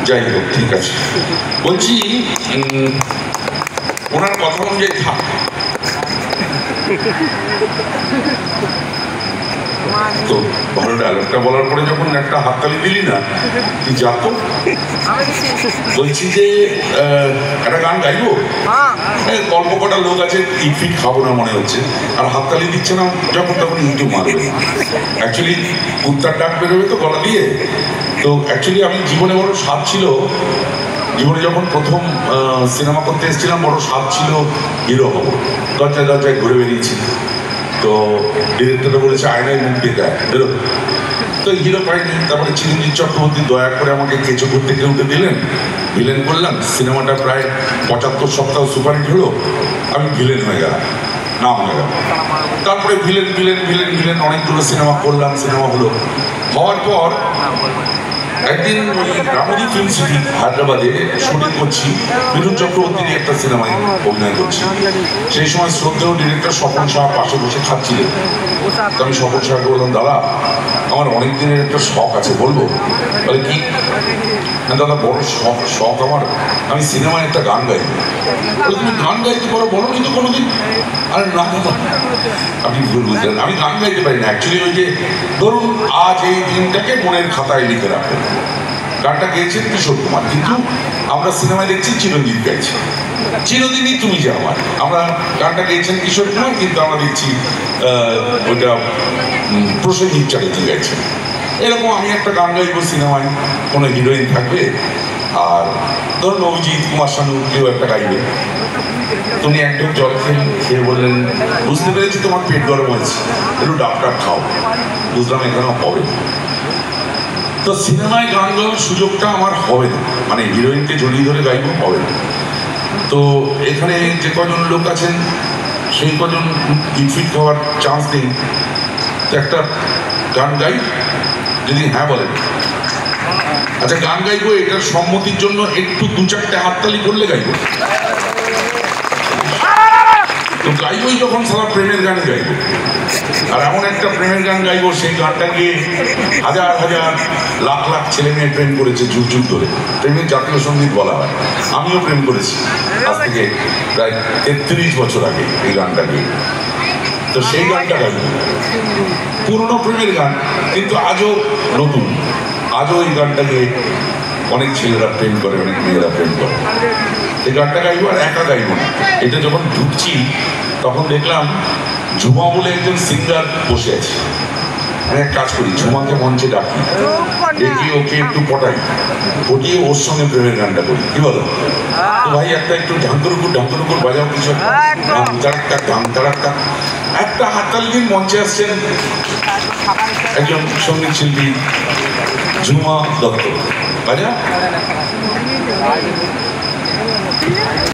যাই হোক, ঠিক আছে। বলছি ওনার কথা অনুযায়ী থাক। তো ভালো ডায়লগটা বলার পরে যখন একটা হাততালি দিলি না, তুই যা তো। বলছি যে একটা গান গাইবো, গল্প কটা লোক আছে, ইটফিট খাবো না মনে হচ্ছে, আর হাততালি দিচ্ছে না যখন তখন ইউটিউব মারবে। অ্যাকচুয়ালি কুত্তার ডাক বেরোবে তো গলা দিয়ে। তো অ্যাকচুয়ালি আমি জীবনে বড় স্বাদ ছিল, জীবনে যখন প্রথম সিনেমা করতে এসেছিলাম বড় স্বাদ ছিল হিরো হবো, দরজায় দরজায় ঘুরে বেরিয়েছি। তো ডিরেক্টরটা বলেছে আয়নায় মুখ দেখে বেরো, তো হিরো পাইনি। তারপরে চিরঞ্জিত চক্রবর্তী দয়া করে আমাকে কেঁচো করতে উঠে দিলেন, ভিলেন করলাম। সিনেমাটা প্রায় 75 সপ্তাহ সুপারহিট হলো, আমি ভিলেন হয়ে গেলাম, নাম হয়ে গেল। তারপরে ভিলেন ভিলেন ভিলেন ভিলেন অনেকগুলো সিনেমা করলাম, সিনেমা হলো। হওয়ার পর একদিন ওই রামোজি ফিল্ম সিটি হায়দ্রাবাদে শুটিং করছি, মিঠুন চক্রবর্তীর একটা সিনেমায় অভিনয় করছি। সেই সময় শ্রদ্ধেয় ডিরেক্টর স্বপন সাহা পাশে বসে খাচ্ছিলেন। তো আমি স্বপন সাহাকে বললাম, দাদা আমার অনেক দিনের একটা শখ আছে, বলবো? বলে কি? দাদা বড় শখ আমার, আমি সিনেমায় একটা গান গাই। তুমি গান গাইতে পারো? বলো কিন্তু কোনোদিন। আরে না দাদা, আপনি ভুল বুঝলেন, আমি গান গাইতে পারি না। অ্যাকচুয়ালি ওই যে ধরুন আজ এই দিনটাকে মনের খাতায় লিখে রাখবেন, গানটা গেয়েছেন কিশোর কুমার, কিন্তু আমরা সিনেমায় দেখছি চিরঞ্জিত গাইছে চিরদিনই তুমি যে আমার। আমরা গানটা গেয়েছেন কিশোর কুমার, কিন্তু আমরা দেখছি ওইটা প্রসেনজিৎ চ্যাটার্জি গাইছেন। এরকম আমি একটা গান গাইবো, সিনেমায় কোনো হিরোইন থাকবে, আর ধরুন অভিজিৎ, কুমার শানু কেউ একটা গাইবে। তুমি একদম জল খেয়ে বললেন, বুঝতে পেরেছি তোমার পেট গরম হয়েছে, একটু ডাক্তার খাও। বুঝলাম এখানেও হবে। তো সিনেমায় গান গাওয়ার সুযোগটা আমার হবে না, মানে হিরোইনকে জড়িয়ে ধরে গাইবো, হবে না। তো এখানে যে কজন লোক আছেন সেই কজন ইনফিট হওয়ার চান্স নেই। তো একটা গান গাই, যদি হ্যাঁ বলেন। আচ্ছা, গান গাইবো, এটার সম্মতির জন্য একটু 2-4টে হাততালি করলে গাইবো। তো গাইবই যখন সারা প্রেমের গান গাইবো, আর এমন একটা প্রেমের গান গাইবো, সেই গানটাকে হাজার হাজার লাখ লাখ ছেলে মেয়ে প্রেম করেছে যুগ যুগ ধরে। প্রেমের জাতীয় সঙ্গীত বলা হয়। আমিও প্রেম করেছি আজ থেকে প্রায় 33 বছর আগে এই গানটাকে। তো সেই গানটা গাইব, পুরনো প্রেমের গান, কিন্তু আজও নতুন। আজও এই গানটাকে অনেক ছেলেরা প্রেম করে, অনেক মেয়েরা প্রেম করে। এই গানটা গাইবো, আর একা গাইবো না। এটা যখন ঢুকছি তখন দেখলাম ঝুমা বলে একজন সিঙ্গার বসে আছে। আমি এক কাজ করি, ঝুমাকে মঞ্চে ডাকি, ডেকে ওকে একটু পটাই, পটিয়ে ওর সঙ্গে প্রেমের গানটা করি, কি বলো? তো ভাই একটা একটু ঢাঙ্কুর বাজাও কিছু, একটা হাততালি দিন। মঞ্চে আসছেন একজন সঙ্গীত শিল্পী ঝুমা দত্ত, বাজা।